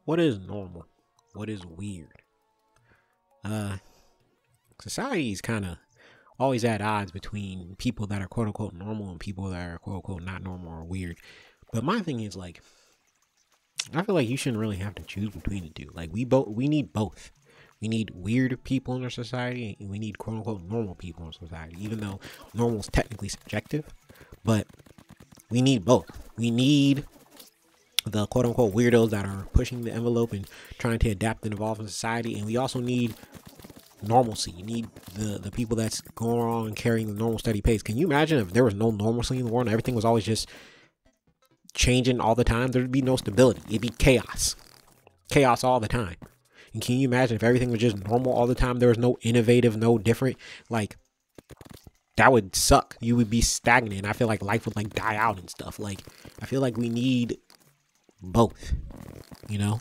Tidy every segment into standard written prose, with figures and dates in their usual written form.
What is normal? What is weird? Uh, Society is kind of always at odds between people that are quote unquote normal and people that are quote unquote not normal or weird. But my thing is like, I feel like you shouldn't really have to choose between the two. Like we need both. We need weird people in our society, and we need quote unquote normal people in society. Even though normal is technically subjective, but we need both. We need the quote unquote weirdos that are pushing the envelope and trying to adapt and evolve in society, and we also need normalcy. You need the people that's going on and carrying the normal steady pace. Can you imagine if there was no normalcy in the world and everything was always just changing all the time? There'd be no stability. It'd be chaos all the time. And can you imagine if everything was just normal all the time? There was no innovative, no different. Like, that would suck. You would be stagnant. I feel like life would like die out and stuff. Like, I feel like we need both, you know.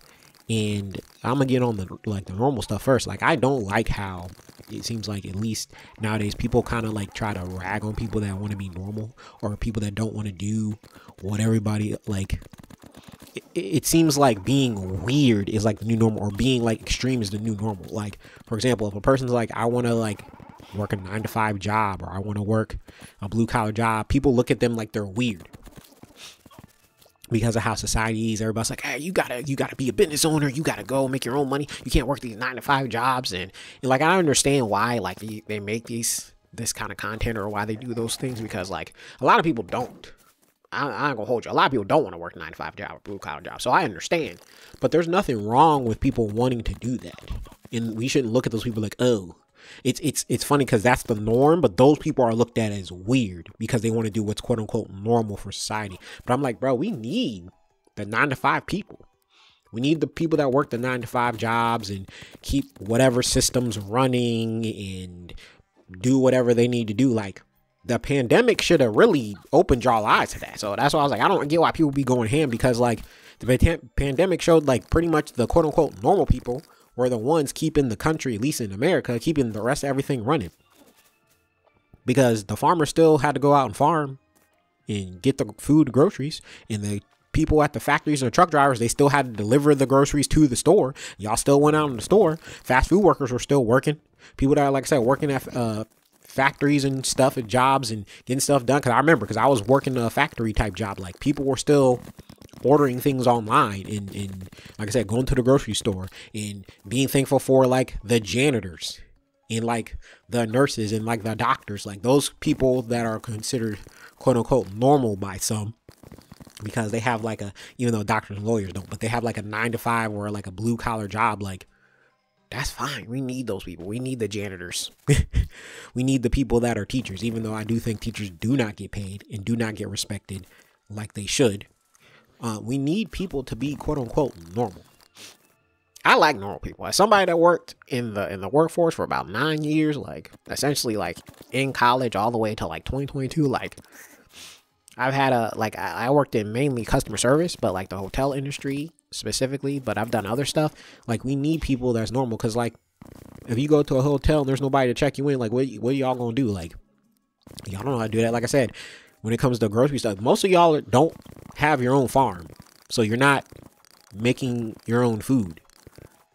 And I'm gonna get on the normal stuff first. Like, I don't like how it seems like, at least nowadays, people kind of like try to rag on people that want to be normal, or people that don't want to do what everybody like. It seems like being weird is like the new normal, or being like extreme is the new normal. Like, for example, if a person's like, I want to like work a 9-to-5 job, or I want to work a blue collar job, people look at them like they're weird because of how society is. Everybody's like, hey, you gotta be a business owner. You gotta go make your own money. You can't work these 9-to-5 jobs. And like, I understand why like they make this kind of content, or why they do those things, because like a lot of people don't. I ain't gonna hold you. A lot of people don't want to work 9-to-5 job or blue collar job. So I understand, but there's nothing wrong with people wanting to do that. And we shouldn't look at those people like, oh, it's funny because that's the norm, but those people are looked at as weird because they want to do what's quote unquote normal for society. But I'm like, bro, we need the 9-to-5 people. We need the people that work the 9-to-5 jobs and keep whatever systems running and do whatever they need to do. Like, the pandemic should have really opened y'all eyes to that. So that's why I was like, I don't get why people be going ham, because like the pandemic showed like pretty much the quote unquote normal people were the ones keeping the country, at least in America, keeping the rest of everything running. Because the farmers still had to go out and farm and get the food, groceries, and the people at the factories and the truck drivers, they still had to deliver the groceries to the store. Y'all still went out in the store. Fast food workers were still working. People that are, like I said, working at factories and stuff and jobs and getting stuff done. Because I remember, because I was working a factory type job, like people were still ordering things online and like I said, going to the grocery store, and being thankful for like the janitors and like the nurses and like the doctors, like those people that are considered quote unquote normal by some, because they have like even though doctors and lawyers don't, but they have like a 9-to-5 or like a blue collar job. Like, that's fine. We need those people. We need the janitors. We need the people that are teachers, even though I do think teachers do not get paid and do not get respected like they should. We need people to be quote unquote normal. I like normal people. As somebody that worked in the workforce for about 9 years, like essentially like in college all the way to like 2022, like I've had I worked in mainly customer service, but like the hotel industry specifically, but I've done other stuff. Like, we need people that's normal, because like if you go to a hotel and there's nobody to check you in, like what are y'all gonna do? Like, y'all don't know how to do that. Like I said, when it comes to grocery stuff, most of y'all don't have your own farm, so you're not making your own food.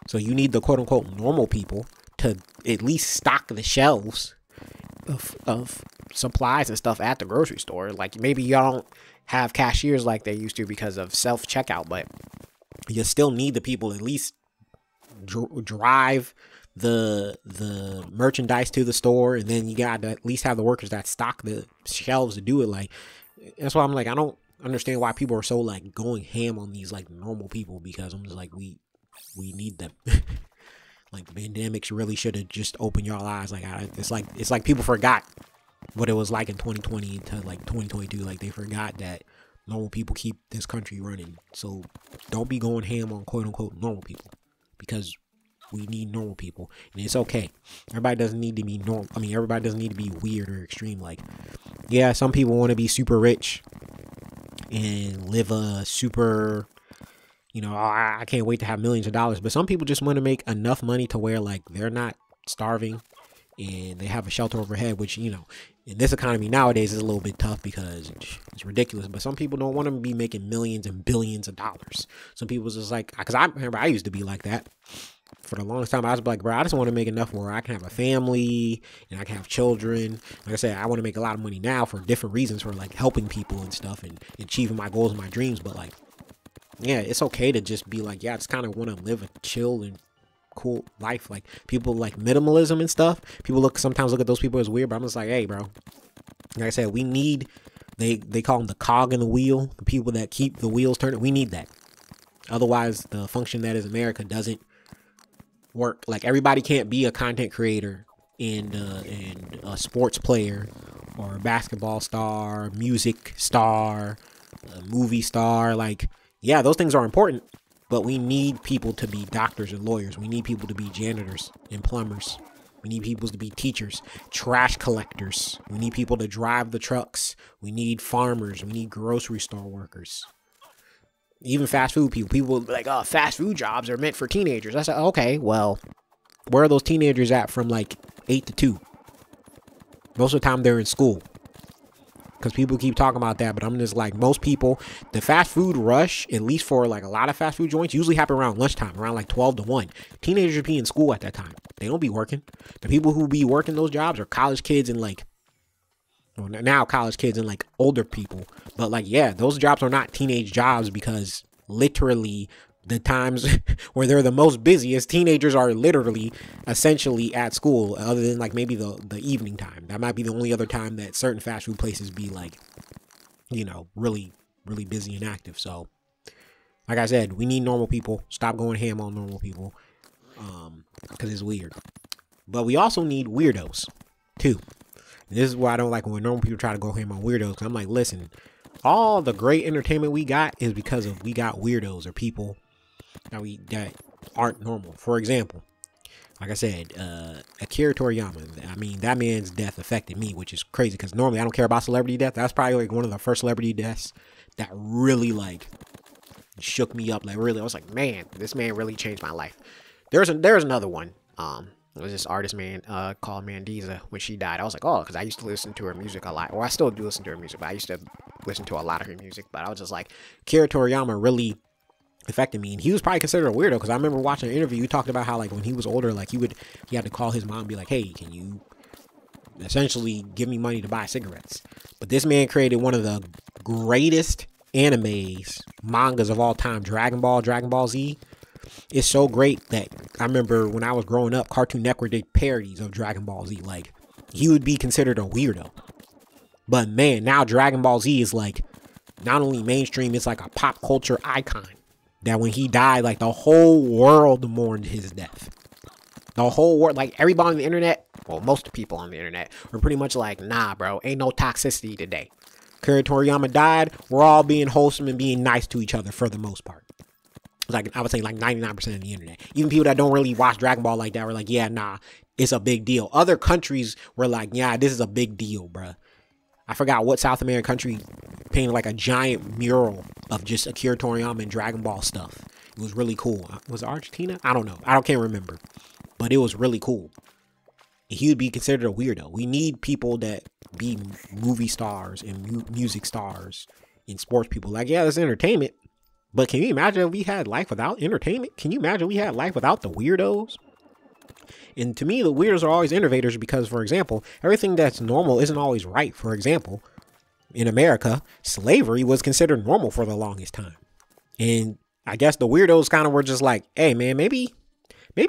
So you need the quote unquote normal people to at least stock the shelves of supplies and stuff at the grocery store. Like, maybe y'all don't have cashiers like they used to because of self checkout, but you still need the people at least drive the merchandise to the store, and then you got to at least have the workers that stock the shelves to do it. Like, that's why I'm like, I don't understand why people are so like going ham on these like normal people, because I'm just like, we need them. Like, the pandemic really should have just opened y'all eyes. Like, it's like people forgot what it was like in 2020 to like 2022. Like, they forgot that normal people keep this country running. So don't be going ham on quote unquote normal people, because we need normal people, and it's okay. Everybody doesn't need to be normal. I mean, everybody doesn't need to be weird or extreme. Like, yeah, some people want to be super rich and live a super, I can't wait to have millions of dollars. But some people just want to make enough money to where like they're not starving and they have a shelter overhead, which, you know, in this economy nowadays is a little bit tough because it's ridiculous. But some people don't want to be making millions and billions of dollars. Some people just like, because I remember I used to be like that. For the longest time, I was like, bro, I just want to make enough where I can have a family and I can have children. Like I said, I want to make a lot of money now for different reasons, for like helping people and stuff and achieving my goals and my dreams. But like, yeah, it's okay to just be like, yeah, I just kind of want to live a chill and cool life. Like people like minimalism and stuff. People sometimes look at those people as weird, but I'm just like, hey, bro, like I said, we need, they call them the cog in the wheel, the people that keep the wheels turning. We need that. Otherwise, the function that is America doesn't work. Like everybody can't be a content creator and a sports player or a basketball star, music star, a movie star. Like, yeah, those things are important, but we need people to be doctors and lawyers. We need people to be janitors and plumbers. We need people to be teachers, trash collectors. We need people to drive the trucks. We need farmers. We need grocery store workers. Even fast food people. People like, oh, fast food jobs are meant for teenagers. I said, okay, well, where are those teenagers at from like 8 to 2? Most of the time they're in school. Because people keep talking about that, but I'm just like, most people, the fast food rush, at least for like a lot of fast food joints, usually happen around lunchtime, around like 12 to 1. Teenagers be in school at that time. They don't be working. The people who be working those jobs are college kids and like, well, now college kids and like older people. But like, yeah, those jobs are not teenage jobs because literally the times where they're the most busiest, teenagers are literally essentially at school, other than like maybe the evening time. That might be the only other time that certain fast food places be like, you know, really, really busy and active. So like I said, we need normal people. Stop going ham on normal people. Because it's weird. But we also need weirdos too. And this is why I don't like when normal people try to go ham on weirdos. Cause I'm like, listen, all the great entertainment we got is because of we got weirdos or people that aren't normal. For example, like I said, Akira Toriyama. I mean, that man's death affected me, which is crazy because normally I don't care about celebrity death. That's probably like one of the first celebrity deaths that really like shook me up. Like really, I was like, man, this man really changed my life. There's another one. It was this artist called Mandiza. When she died, I was like, oh, because I used to listen to her music a lot. Well, I still do listen to her music, but I used to listen to a lot of her music. But I was just like, Akira Toriyama really affected me, and he was probably considered a weirdo because I remember watching an interview. He talked about how like when he was older, like he had to call his mom and be like, hey, can you essentially give me money to buy cigarettes? But this man created one of the greatest mangas of all time, Dragon Ball Z. It's so great that I remember when I was growing up, Cartoon Network did parodies of Dragon Ball Z. Like, he would be considered a weirdo. But man, now Dragon Ball Z is like not only mainstream, it's like a pop culture icon. That when he died, like the whole world mourned his death. The whole world, like everybody on the internet, well, most people on the internet were pretty much like, nah, bro, ain't no toxicity today. Akira Toriyama died, we're all being wholesome and being nice to each other for the most part. Like I would say like 99% of the internet. Even people that don't really watch Dragon Ball like that were like, yeah, nah, it's a big deal. Other countries were like, yeah, this is a big deal, bruh. I forgot what South American country painted like a giant mural of just Akira Toriyama and Dragon Ball stuff. It was really cool. Was it Argentina? I don't know. Can't remember. But it was really cool. He would be considered a weirdo. We need people that be movie stars and music stars and sports people. Like, yeah, that's entertainment. But can you imagine if we had life without entertainment? Can you imagine we had life without the weirdos? And to me, the weirdos are always innovators because, for example, everything that's normal isn't always right. For example, in America, slavery was considered normal for the longest time. And I guess the weirdos kind of were just like, hey, man, maybe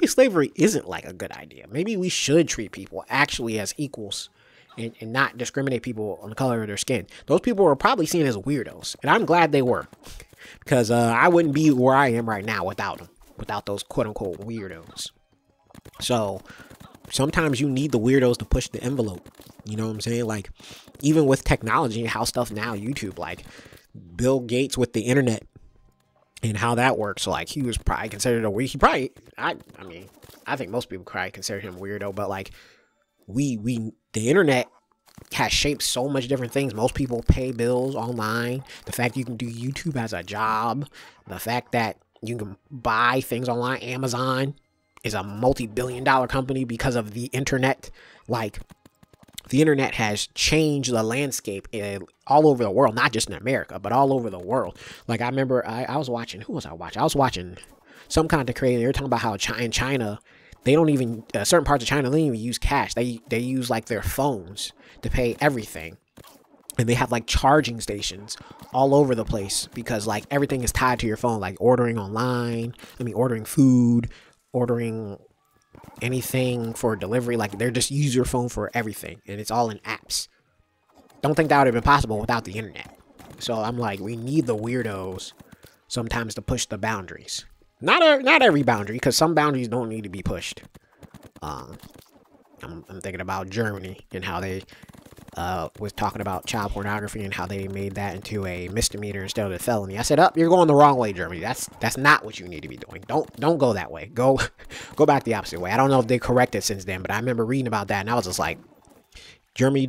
slavery isn't like a good idea. Maybe we should treat people actually as equals and not discriminate people on the color of their skin. Those people were probably seen as weirdos. And I'm glad they were. Because I wouldn't be where I am right now without them. Without those quote-unquote weirdos. So, sometimes you need the weirdos to push the envelope. You know what I'm saying? Like, even with technology and how stuff now, YouTube, like, Bill Gates with the internet and how that works. Like, he was probably considered a weirdo. He probably, I mean, I think most people probably consider him a weirdo. But, like, the internet has shaped so much different things. Most people pay bills online. The fact you can do YouTube as a job. The fact that you can buy things online, Amazon. is a multi-billion-dollar company because of the internet. Like, the internet has changed the landscape all over the world, not just in America, but all over the world. Like, I remember I was watching, who was I watching? I was watching some content creator. They were talking about how in China, they don't even, certain parts of China, they don't even use cash. They use like their phones to pay everything. And they have like charging stations all over the place because like everything is tied to your phone, like ordering online. Ordering food, ordering anything for delivery. Like, they're just use your phone for everything, and it's all in apps. Don't think that would have been possible without the internet. So I'm like, we need the weirdos sometimes to push the boundaries. Not every boundary, because some boundaries don't need to be pushed. I'm thinking about Germany and how they was talking about child pornography and how they made that into a misdemeanor instead of a felony. I said, you're going the wrong way, Germany. That's not what you need to be doing. Don't go that way. Go back the opposite way. I don't know if they corrected since then, but I remember reading about that and I was just like, Germany,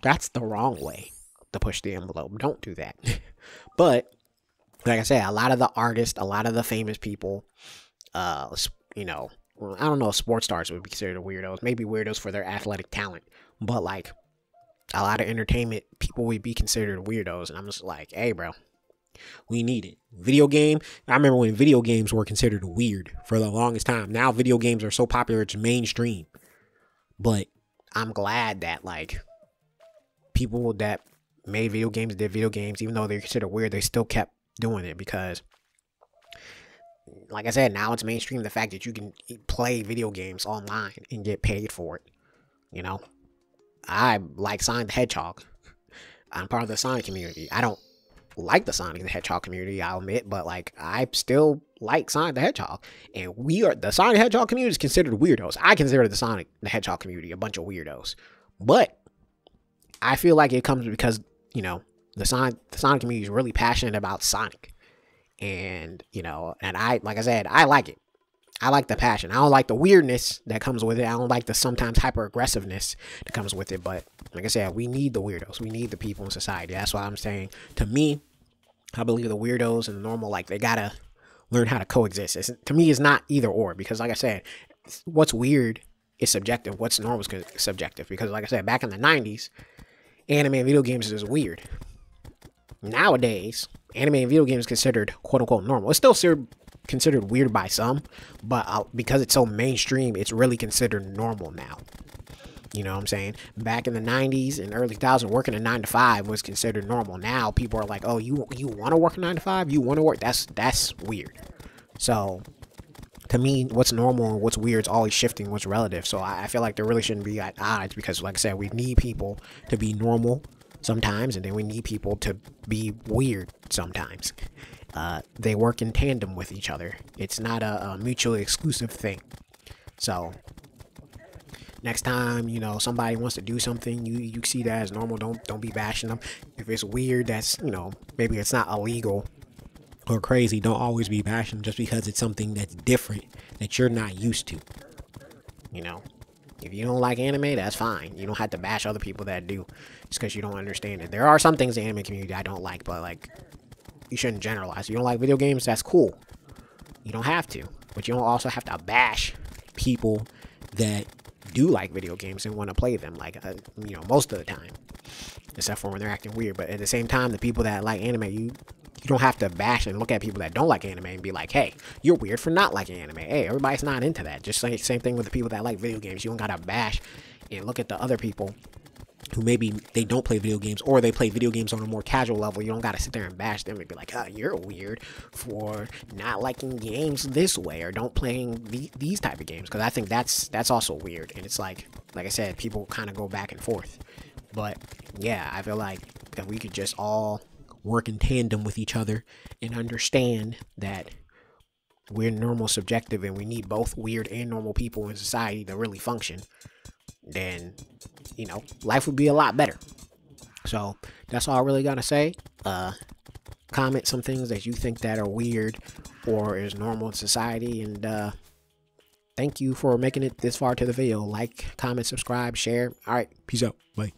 that's the wrong way to push the envelope. Don't do that. But like I said, a lot of the artists, a lot of the famous people, I don't know if sports stars would be considered weirdos. Maybe weirdos for their athletic talent, but like, a lot of entertainment people would be considered weirdos. And I'm just like, hey, bro, we need it. Video game. I remember when video games were considered weird for the longest time. Now video games are so popular, it's mainstream. But I'm glad that like people that made video games did video games, even though they're considered weird, they still kept doing it because, like I said, now it's mainstream. The fact that you can play video games online and get paid for it, you know. I like Sonic the Hedgehog. I'm part of the Sonic community. I don't like the Sonic the Hedgehog community, I'll admit, but like, I still like Sonic the Hedgehog. And the Sonic the Hedgehog community is considered weirdos. I consider the Sonic the Hedgehog community a bunch of weirdos. But I feel like it comes because, the Sonic community is really passionate about Sonic. And, and like I said, I like it. I like the passion. I don't like the weirdness that comes with it. I don't like the sometimes hyper aggressiveness that comes with it. But like I said, we need the weirdos. We need the people in society. That's why I'm saying, to me, I believe the weirdos and the normal, like, they gotta learn how to coexist. To me, it's not either or, because like I said, what's weird is subjective. What's normal is subjective. Because like I said, back in the 90s, anime and video games is weird. Nowadays, anime and video games is considered quote unquote normal. It's still considered weird by some, but because it's so mainstream, it's really considered normal now. You know what I'm saying? Back in the 90s and early 2000s, working a 9 to 5 was considered normal. Now people are like, oh, you want to work a 9 to 5? You want to work? That's weird. So to me, what's normal and what's weird is always shifting, what's relative. So I feel like there really shouldn't be at odds, because like I said, we need people to be normal sometimes, and then we need people to be weird sometimes. They work in tandem with each other. It's not a mutually exclusive thing. So next time, somebody wants to do something, you see that as normal. Don't be bashing them. If it's weird, that's, maybe it's not illegal or crazy, don't always be bashing just because it's something that's different that you're not used to. If you don't like anime, that's fine. You don't have to bash other people that do just because you don't understand it. There are some things in the anime community I don't like, but like, you shouldn't generalize. You don't like video games, that's cool. You don't have to. But you don't also have to bash people that do like video games and want to play them, like, most of the time. Except for when they're acting weird. But at the same time, the people that like anime, you don't have to bash and look at people that don't like anime and be like, hey, you're weird for not liking anime. Hey, everybody's not into that. Just like same thing with the people that like video games. You don't gotta bash and look at the other people who maybe they don't play video games, or they play video games on a more casual level. You don't gotta sit there and bash them and be like, you're weird for not liking games this way, or don't playing these type of games. Because I think that's also weird. And it's like I said, people kind of go back and forth. But yeah, I feel like if we could just all work in tandem with each other and understand that we're normal subjective and we need both weird and normal people in society to really function, then life would be a lot better. So that's all I really gotta say. Comment some things that you think that are weird or is normal in society, and thank you for making it this far to the video. Like, comment, subscribe, share. All right, peace out. Bye.